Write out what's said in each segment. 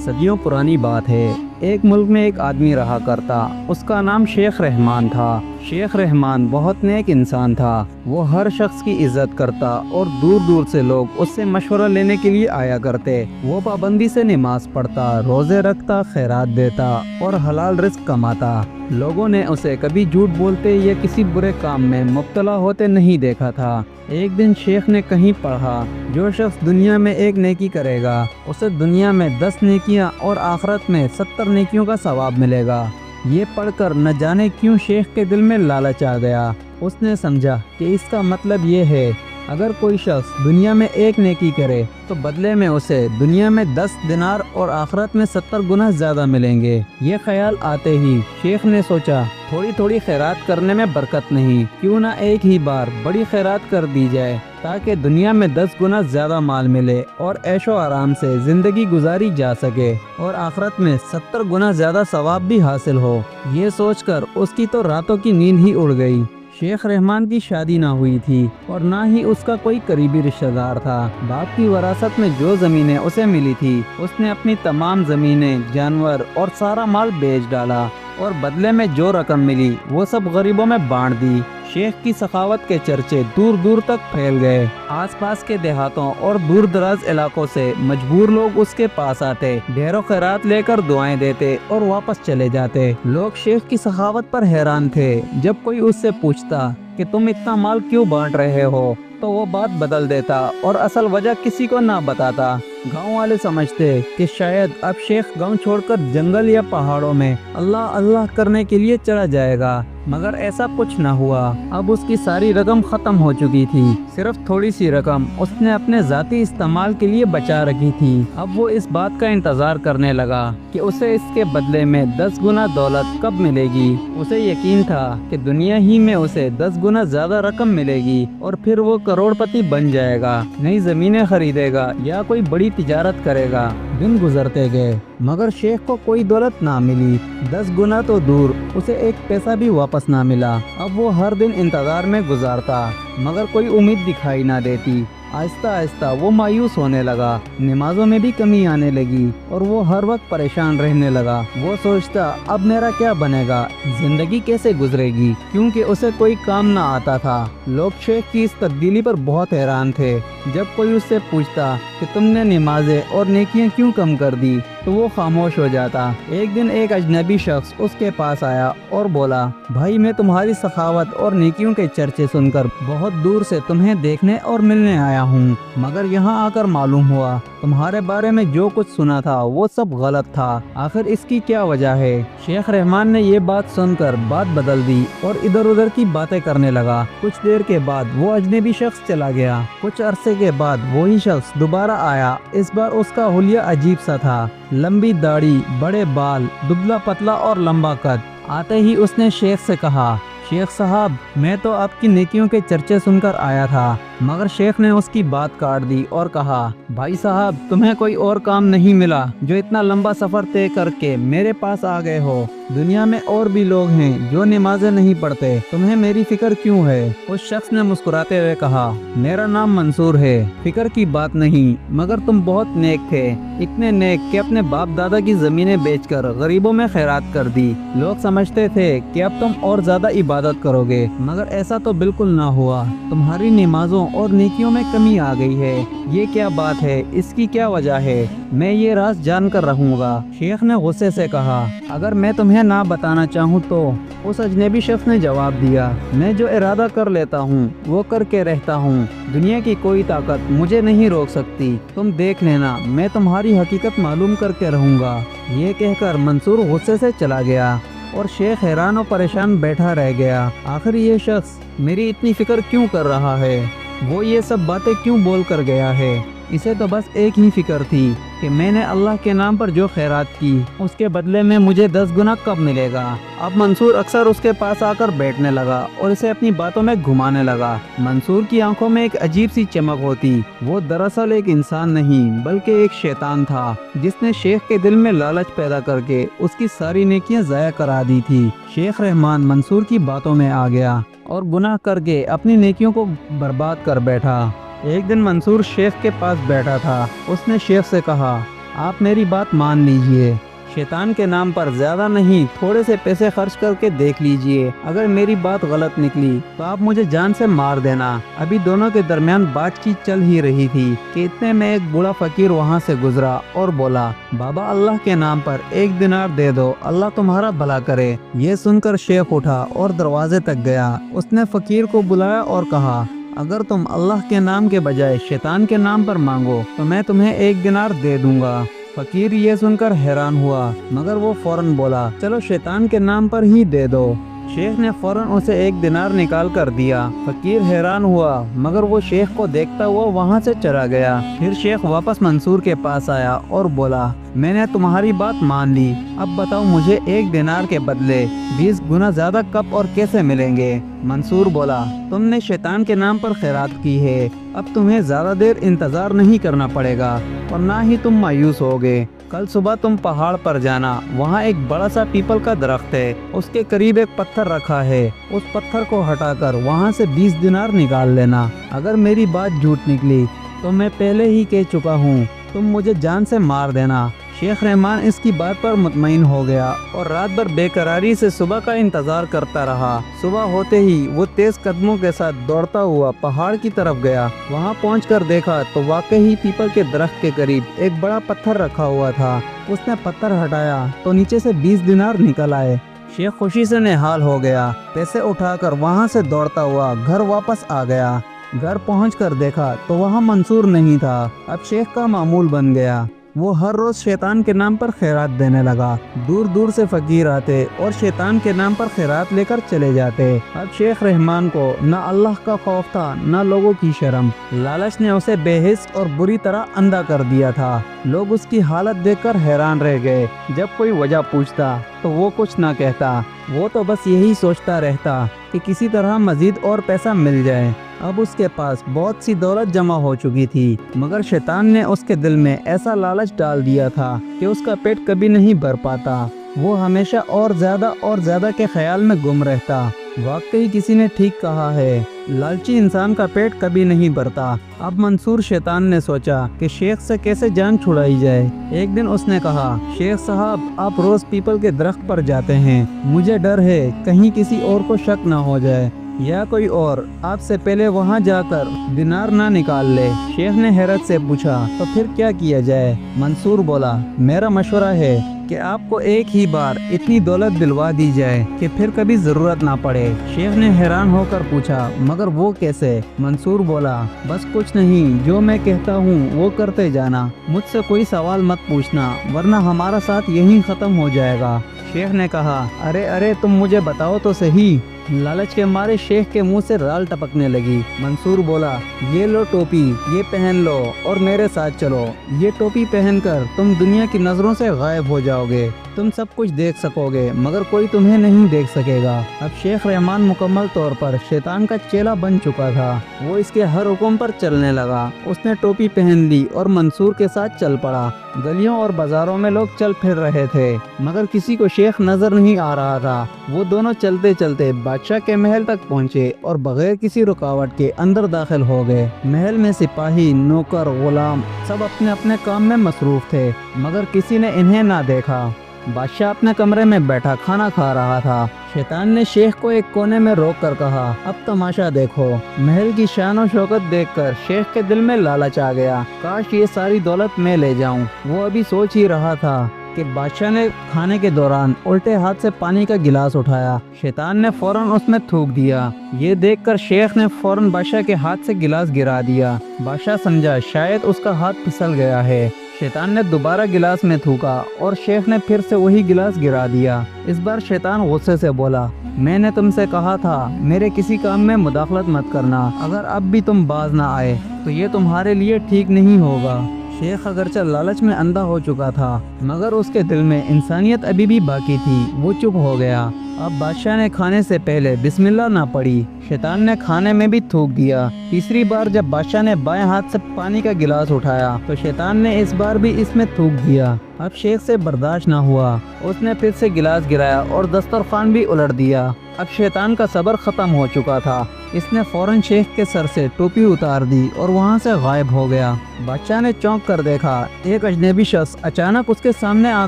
صدیوں پرانی بات ہے۔ ایک ملک میں ایک آدمی رہا کرتا، اس کا نام شیخ رحمان تھا۔ شیخ رحمان بہت نیک انسان تھا۔ وہ ہر شخص کی عزت کرتا اور دور دور سے لوگ اس سے مشورہ لینے کے لیے آیا کرتے۔ وہ پابندی سے نماز پڑھتا، روزے رکھتا، خیرات دیتا اور حلال رزق کماتا۔ لوگوں نے اسے کبھی جھوٹ بولتے یا کسی برے کام میں مبتلا ہوتے نہیں دیکھا تھا۔ ایک دن شیخ نے کہیں پڑھا، جو شخص دنیا میں ایک نیکی کرے گا اسے دنیا میں 10 نیکیاں اور آخرت میں 70 نیکیوں کا ثواب ملے گا۔ یہ پڑھ کر نہ جانے کیوں شیخ کے دل میں لالچ آ گیا۔ اس نے سمجھا کہ اس کا مطلب یہ ہے، اگر کوئی شخص دنیا میں ایک نیکی کرے تو بدلے میں اسے دنیا میں 10 دینار اور آخرت میں 70 گنا زیادہ ملیں گے۔ یہ خیال آتے ہی شیخ نے سوچا، تھوڑی تھوڑی خیرات کرنے میں برکت نہیں، کیوں نہ ایک ہی بار بڑی خیرات کر دی جائے تاکہ دنیا میں 10 گنا زیادہ مال ملے اور عیش و آرام سے زندگی گزاری جا سکے اور آخرت میں 70 گنا زیادہ ثواب بھی حاصل ہو۔ یہ سوچ کر اس کی تو راتوں کی نیند ہی اڑ گئی۔ شیخ رحمان کی شادی نہ ہوئی تھی اور نہ ہی اس کا کوئی قریبی رشتہ دار تھا۔ باپ کی وراثت میں جو زمینیں اسے ملی تھی، اس نے اپنی تمام زمینیں، جانور اور سارا مال بیچ ڈالا اور بدلے میں جو رقم ملی وہ سب غریبوں میں بانٹ دی۔ شیخ کی سخاوت کے چرچے دور دور تک پھیل گئے۔ آس پاس کے دیہاتوں اور دور دراز علاقوں سے مجبور لوگ اس کے پاس آتے، ڈھیر و خیرات لے کر دعائیں دیتے اور واپس چلے جاتے۔ لوگ شیخ کی سخاوت پر حیران تھے۔ جب کوئی اس سے پوچھتا کہ تم اتنا مال کیوں بانٹ رہے ہو تو وہ بات بدل دیتا اور اصل وجہ کسی کو نہ بتاتا۔ گاؤں والے سمجھتے کہ شاید اب شیخ گاؤں چھوڑ کر جنگل یا پہاڑوں میں اللہ اللہ کرنے کے لیے چلا جائے گا، مگر ایسا کچھ نہ ہوا۔ اب اس کی ساری رقم ختم ہو چکی تھی، صرف تھوڑی سی رقم اس نے اپنے ذاتی استعمال کے لیے بچا رکھی تھی۔ اب وہ اس بات کا انتظار کرنے لگا کہ اسے اس کے بدلے میں 10 گنا دولت کب ملے گی۔ اسے یقین تھا کہ دنیا ہی میں اسے 10 گنا زیادہ رقم ملے گی اور پھر وہ کروڑ پتی بن جائے گا، نئی زمینیں خریدے گا یا کوئی بڑی تجارت کرے گا۔ دن گزرتے گئے مگر شیخ کو کوئی دولت نہ ملی، 10 گنا تو دور اسے ایک پیسہ بھی واپس نہ ملا۔ اب وہ ہر دن انتظار میں گزارتا مگر کوئی امید دکھائی نہ دیتی۔ آہستہ آہستہ وہ مایوس ہونے لگا، نمازوں میں بھی کمی آنے لگی اور وہ ہر وقت پریشان رہنے لگا۔ وہ سوچتا، اب میرا کیا بنے گا، زندگی کیسے گزرے گی، کیونکہ اسے کوئی کام نہ آتا تھا۔ لوگ شیخ کی اس تبدیلی پر بہت حیران تھے۔ جب کوئی اس سے پوچھتا کہ تم نے نمازیں اور نیکیاں کیوں کم کر دی تو وہ خاموش ہو جاتا۔ ایک دن ایک اجنبی شخص اس کے پاس آیا اور بولا، بھائی میں تمہاری سخاوت اور نیکیوں کے چرچے سن کر بہت دور سے تمہیں دیکھنے اور ملنے آیا ہوں، مگر یہاں آ کر معلوم ہوا تمہارے بارے میں جو کچھ سنا تھا وہ سب غلط تھا، آخر اس کی کیا وجہ ہے؟ شیخ رحمان نے یہ بات سن کر بات بدل دی اور ادھر ادھر کی باتیں کرنے لگا۔ کچھ دیر کے بعد وہ اجنبی شخص چلا گیا۔ کچھ عرصے کے بعد وہی شخص دوبارہ آیا۔ اس بار اس کا حلیہ عجیب سا تھا، لمبی داڑھی، بڑے بال، دبلا پتلا اور لمبا قد۔ آتے ہی اس نے شیخ سے کہا، شیخ صاحب میں تو آپ کی نیکیوں کے چرچے سن کر آیا تھا، مگر شیخ نے اس کی بات کاٹ دی اور کہا، بھائی صاحب تمہیں کوئی اور کام نہیں ملا جو اتنا لمبا سفر طے کر کے میرے پاس آ گئے ہو؟ دنیا میں اور بھی لوگ ہیں جو نمازیں نہیں پڑھتے، تمہیں میری فکر کیوں ہے؟ اس شخص نے مسکراتے ہوئے کہا، میرا نام منصور ہے، فکر کی بات نہیں، مگر تم بہت نیک تھے، اتنے نیک کہ اپنے باپ دادا کی زمینیں بیچ کر غریبوں میں خیرات کر دی۔ لوگ سمجھتے تھے کہ اب تم اور زیادہ عبادت کرو گے، مگر ایسا تو بالکل نہ ہوا، تمہاری نمازوں اور نیکیوں میں کمی آ گئی ہے۔ یہ کیا بات ہے، اس کی کیا وجہ ہے؟ میں یہ راز جان کر رہوں گا۔ شیخ نے غصے سے کہا، اگر میں تمہیں نہ بتانا چاہوں تو؟ اس اجنبی شخص نے جواب دیا، میں جو ارادہ کر لیتا ہوں وہ کر کے رہتا ہوں، دنیا کی کوئی طاقت مجھے نہیں روک سکتی، تم دیکھ لینا میں تمہاری حقیقت معلوم کر کے رہوں گا۔ یہ کہہ کر منصور غصے سے چلا گیا اور شیخ حیران و پریشان بیٹھا رہ گیا۔ آخر یہ شخص میری اتنی فکر کیوں کر رہا ہے؟ وہ یہ سب باتیں کیوں بول کر گیا ہے؟ اسے تو بس ایک ہی فکر تھی کہ میں نے اللہ کے نام پر جو خیرات کی اس کے بدلے میں مجھے 10 گنا کب ملے گا۔ اب منصور اکثر اس کے پاس آ کر بیٹھنے لگا اور اسے اپنی باتوں میں گھمانے لگا۔ منصور کی آنکھوں میں ایک عجیب سی چمک ہوتی۔ وہ دراصل ایک انسان نہیں بلکہ ایک شیطان تھا جس نے شیخ کے دل میں لالچ پیدا کر کے اس کی ساری نیکیاں ضائع کرا دی تھی۔ شیخ رحمان منصور کی باتوں میں آ گیا اور گناہ کر کے اپنی نیکیوں کو برباد کر بیٹھا۔ ایک دن منصور شیخ کے پاس بیٹھا تھا۔ اس نے شیخ سے کہا، آپ میری بات مان لیجئے، شیطان کے نام پر زیادہ نہیں تھوڑے سے پیسے خرچ کر کے دیکھ لیجئے، اگر میری بات غلط نکلی تو آپ مجھے جان سے مار دینا۔ ابھی دونوں کے درمیان بات چیت چل ہی رہی تھی کہ اتنے میں ایک بوڑھا فقیر وہاں سے گزرا اور بولا، بابا اللہ کے نام پر 1 دینار دے دو، اللہ تمہارا بھلا کرے۔ یہ سن کر شیخ اٹھا اور دروازے تک گیا، اس نے فقیر کو بلایا اور کہا، اگر تم اللہ کے نام کے بجائے شیطان کے نام پر مانگو تو میں تمہیں 1 دینار دے دوں گا۔ فقیر یہ سن کر حیران ہوا، مگر وہ فوراً بولا، چلو شیطان کے نام پر ہی دے دو۔ شیخ نے فوراً اسے 1 دینار نکال کر دیا۔ فقیر حیران ہوا، مگر وہ شیخ کو دیکھتا ہوا وہاں سے چلا گیا۔ پھر شیخ واپس منصور کے پاس آیا اور بولا، میں نے تمہاری بات مان لی، اب بتاؤ مجھے 1 دینار کے بدلے 20 گنا زیادہ کب اور کیسے ملیں گے؟ منصور بولا، تم نے شیطان کے نام پر خیرات کی ہے، اب تمہیں زیادہ دیر انتظار نہیں کرنا پڑے گا اور نہ ہی تم مایوس ہوگے۔ کل صبح تم پہاڑ پر جانا، وہاں ایک بڑا سا پیپل کا درخت ہے، اس کے قریب ایک پتھر رکھا ہے، اس پتھر کو ہٹا کر وہاں سے 20 دینار نکال لینا۔ اگر میری بات جھوٹ نکلی تو میں پہلے ہی کہہ چکا ہوں، تم مجھے جان سے مار دینا۔ شیخ رحمان اس کی بات پر مطمئن ہو گیا اور رات بھر بے قراری سے صبح کا انتظار کرتا رہا۔ صبح ہوتے ہی وہ تیز قدموں کے ساتھ دوڑتا ہوا پہاڑ کی طرف گیا۔ وہاں پہنچ کر دیکھا تو واقعی پیپل کے درخت کے قریب ایک بڑا پتھر رکھا ہوا تھا۔ اس نے پتھر ہٹایا تو نیچے سے 20 دینار نکل آئے۔ شیخ خوشی سے نہال ہو گیا، پیسے اٹھا کر وہاں سے دوڑتا ہوا گھر واپس آ گیا۔ گھر پہنچ کر دیکھا تو وہاں منصور نہیں تھا۔ اب شیخ کا معمول بن گیا، وہ ہر روز شیطان کے نام پر خیرات دینے لگا۔ دور دور سے فقیر آتے اور شیطان کے نام پر خیرات لے کر چلے جاتے۔ اب شیخ رحمان کو نہ اللہ کا خوف تھا نہ لوگوں کی شرم۔ لالچ نے اسے بے حس اور بری طرح اندھا کر دیا تھا۔ لوگ اس کی حالت دیکھ کر حیران رہ گئے۔ جب کوئی وجہ پوچھتا تو وہ کچھ نہ کہتا، وہ تو بس یہی سوچتا رہتا کہ کسی طرح مزید اور پیسہ مل جائے۔ اب اس کے پاس بہت سی دولت جمع ہو چکی تھی، مگر شیطان نے اس کے دل میں ایسا لالچ ڈال دیا تھا کہ اس کا پیٹ کبھی نہیں بھر پاتا۔ وہ ہمیشہ اور زیادہ کے خیال میں گم رہتا۔ واقعی کسی نے ٹھیک کہا ہے، لالچی انسان کا پیٹ کبھی نہیں بھرتا۔ اب منصور شیطان نے سوچا کہ شیخ سے کیسے جان چھڑائی جائے۔ ایک دن اس نے کہا، شیخ صاحب آپ روز پیپل کے درخت پر جاتے ہیں، مجھے ڈر ہے کہیں کسی اور کو شک نہ ہو جائے یا کوئی اور آپ سے پہلے وہاں جا کر دینار نہ نکال لے۔ شیخ نے حیرت سے پوچھا، تو پھر کیا کیا جائے؟ منصور بولا، میرا مشورہ ہے کہ آپ کو ایک ہی بار اتنی دولت دلوا دی جائے کہ پھر کبھی ضرورت نہ پڑے۔ شیخ نے حیران ہو کر پوچھا، مگر وہ کیسے؟ منصور بولا، بس کچھ نہیں، جو میں کہتا ہوں وہ کرتے جانا، مجھ سے کوئی سوال مت پوچھنا ورنہ ہمارا ساتھ یہیں ختم ہو جائے گا۔ شیخ نے کہا، ارے تم مجھے بتاؤ تو صحیح۔ لالچ کے مارے شیخ کے منہ سے رال ٹپکنے لگی۔ منصور بولا، یہ لو ٹوپی، یہ پہن لو اور میرے ساتھ چلو۔ یہ ٹوپی پہن کر تم دنیا کی نظروں سے غائب ہو جاؤ گے، تم سب کچھ دیکھ سکو گے مگر کوئی تمہیں نہیں دیکھ سکے گا۔ اب شیخ رحمان مکمل طور پر شیطان کا چیلا بن چکا تھا، وہ اس کے ہر حکم پر چلنے لگا۔ اس نے ٹوپی پہن لی اور منصور کے ساتھ چل پڑا۔ گلیوں اور بازاروں میں لوگ چل پھر رہے تھے مگر کسی کو شیخ نظر نہیں آ رہا تھا۔ وہ دونوں چلتے چلتے بادشاہ کے محل تک پہنچے اور بغیر کسی رکاوٹ کے اندر داخل ہو گئے۔ محل میں سپاہی، نوکر، غلام سب اپنے اپنے کام میں مصروف تھے مگر کسی نے انہیں نہ دیکھا۔ بادشاہ اپنے کمرے میں بیٹھا کھانا کھا رہا تھا۔ شیطان نے شیخ کو ایک کونے میں روک کر کہا، اب تماشا دیکھو۔ محل کی شان و شوکت دیکھ کر شیخ کے دل میں لالچ آ گیا، کاش یہ ساری دولت میں لے جاؤں۔ وہ ابھی سوچ ہی رہا تھا کہ بادشاہ نے کھانے کے دوران الٹے ہاتھ سے پانی کا گلاس اٹھایا۔ شیطان نے فوراً اس میں تھوک دیا۔ یہ دیکھ کر شیخ نے فوراً بادشاہ کے ہاتھ سے گلاس گرا دیا۔ بادشاہ سمجھا شاید اس کا ہاتھ پھسل گیا ہے۔ شیطان نے دوبارہ گلاس میں تھوکا اور شیخ نے پھر سے وہی گلاس گرا دیا۔ اس بار شیطان غصے سے بولا، میں نے تم سے کہا تھا میرے کسی کام میں مداخلت مت کرنا، اگر اب بھی تم باز نہ آئے تو یہ تمہارے لیے ٹھیک نہیں ہوگا۔ شیخ اگرچہ لالچ میں اندھا ہو چکا تھا مگر اس کے دل میں انسانیت ابھی بھی باقی تھی، وہ چپ ہو گیا۔ اب بادشاہ نے کھانے سے پہلے بسم اللہ نہ پڑھی، شیطان نے کھانے میں بھی تھوک دیا۔ تیسری بار جب بادشاہ نے بائیں ہاتھ سے پانی کا گلاس اٹھایا تو شیطان نے اس بار بھی اس میں تھوک دیا۔ اب شیخ سے برداشت نہ ہوا، اس نے پھر سے گلاس گرایا اور دسترخوان بھی الٹ دیا۔ اب شیطان کا صبر ختم ہو چکا تھا۔ اس نے فوراً شیخ کے سر سے ٹوپی اتار دی اور وہاں سے غائب ہو گیا۔ بادشاہ نے چونک کر دیکھا، ایک اجنبی شخص اچانک اس کے سامنے آ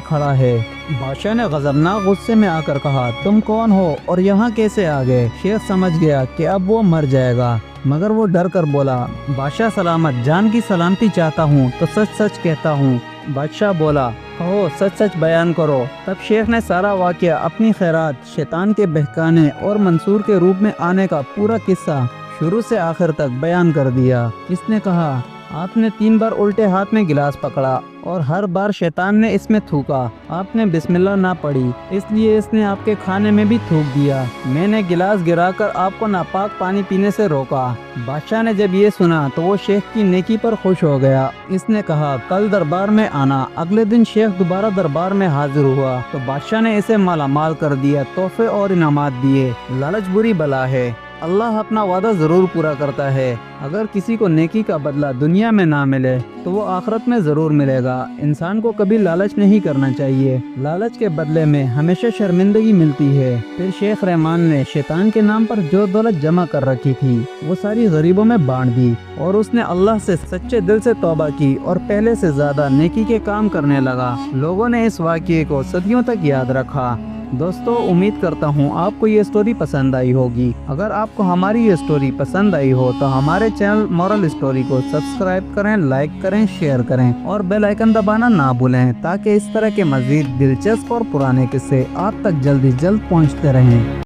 کھڑا ہے۔ بادشاہ نے غضبناک غصے میں آ کر کہا، تم کون ہو اور یہاں کیسے آ گئے؟ شیخ سمجھ گیا کہ اب وہ مر جائے گا، مگر وہ ڈر کر بولا، بادشاہ سلامت، جان کی سلامتی چاہتا ہوں تو سچ سچ کہتا ہوں۔ بادشاہ بولا، کہو، سچ سچ بیان کرو۔ تب شیخ نے سارا واقعہ، اپنی خیرات، شیطان کے بہکانے اور منصور کے روپ میں آنے کا پورا قصہ شروع سے آخر تک بیان کر دیا۔ اس نے کہا، آپ نے 3 بار الٹے ہاتھ میں گلاس پکڑا اور ہر بار شیطان نے اس میں تھوکا۔ آپ نے بسم اللہ نہ پڑھی، اس لیے اس نے آپ کے کھانے میں بھی تھوک دیا۔ میں نے گلاس گرا کر آپ کو ناپاک پانی پینے سے روکا۔ بادشاہ نے جب یہ سنا تو وہ شیخ کی نیکی پر خوش ہو گیا۔ اس نے کہا، کل دربار میں آنا۔ اگلے دن شیخ دوبارہ دربار میں حاضر ہوا تو بادشاہ نے اسے مالا مال کر دیا، تحفے اور انعامات دیے۔ لالچ بری بلا ہے، اللہ اپنا وعدہ ضرور پورا کرتا ہے۔ اگر کسی کو نیکی کا بدلہ دنیا میں نہ ملے تو وہ آخرت میں ضرور ملے گا۔ انسان کو کبھی لالچ نہیں کرنا چاہیے، لالچ کے بدلے میں ہمیشہ شرمندگی ملتی ہے۔ پھر شیخ رحمان نے شیطان کے نام پر جو دولت جمع کر رکھی تھی وہ ساری غریبوں میں بانٹ دی، اور اس نے اللہ سے سچے دل سے توبہ کی اور پہلے سے زیادہ نیکی کے کام کرنے لگا۔ لوگوں نے اس واقعے کو صدیوں تک یاد رکھا۔ دوستو، امید کرتا ہوں آپ کو یہ سٹوری پسند آئی ہوگی۔ اگر آپ کو ہماری یہ سٹوری پسند آئی ہو تو ہمارے چینل مورل سٹوری کو سبسکرائب کریں، لائک کریں، شیئر کریں اور بیل آئیکن دبانا نہ بھولیں تاکہ اس طرح کے مزید دلچسپ اور پرانے قصے آپ تک جلد از جلد پہنچتے رہیں۔